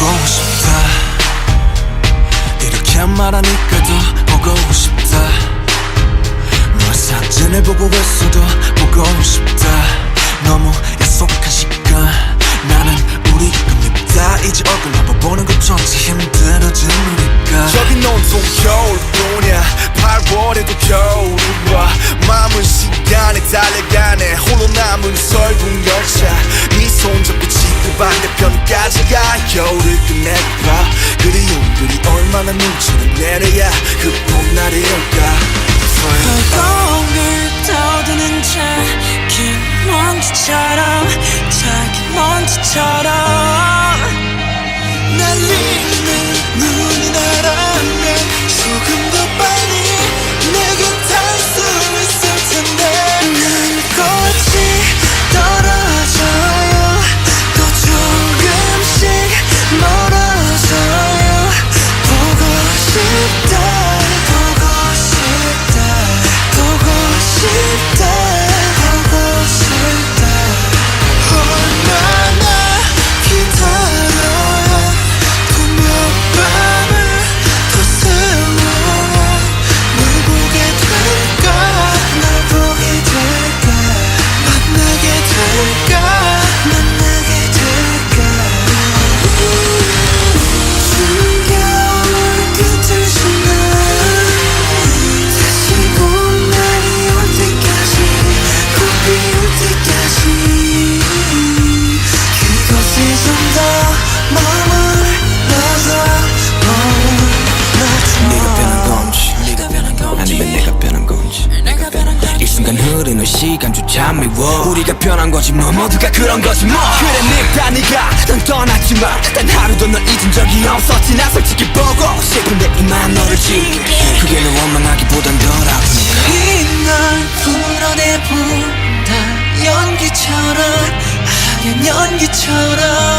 보고 싶다. 이렇게 말하니까 더 보고 싶다. 너의 사진을 보고 있어도 보고 싶다. 너무 약속한 시간 나는 우리 겁니다. 이제 얼굴 한번 보는 것조차 힘들어진 우리가. 저긴 온통 겨울뿐이야. 8월에도 겨울이 와. 마음은 시간에 달려가네. 홀로 남은 설국 열차. 네 손잡고 지구 반대편까지 가. 겨울을 끝내봐. 그리움들이 얼마나 눈치를 내려야 그 봄날이 올까. 허공을 떠도는 작은 먼지처럼 작은 먼지처럼 날리는 눈이 나라면 조금 더 빨리 내게 닿을 수 있을 텐데. 난 꽃이 떨어져요 또 조금씩 멀어져요 보고 싶다 보고 싶다 보고 싶다 보고 싶다 얼마나 기다려야 또 몇 밤을 더 세워 널 보게 될까. 널 보게 될까 만나게 될까. 만나게 될까 숨겨올 끝을 지나 다시 봄날이 올 때까지 꼭 비올 때까지 그곳에 좀 더 머물러서 네가 변한 건지 아니면 내가 변한 건지 이 순간 흐르는 시간조차 미워. 우리가 변한 거지 뭐 모두가 그런 거지 뭐. 그래 네가 난 떠났지만 단 하루도 널 잊은 적이 없었지. 나 솔직히 보고 싶은데 이만 너를 지울게. 그게 널 원망하기보단 덜 아프니까. 이날 풀어내본다 연기처럼 하얀 연기처럼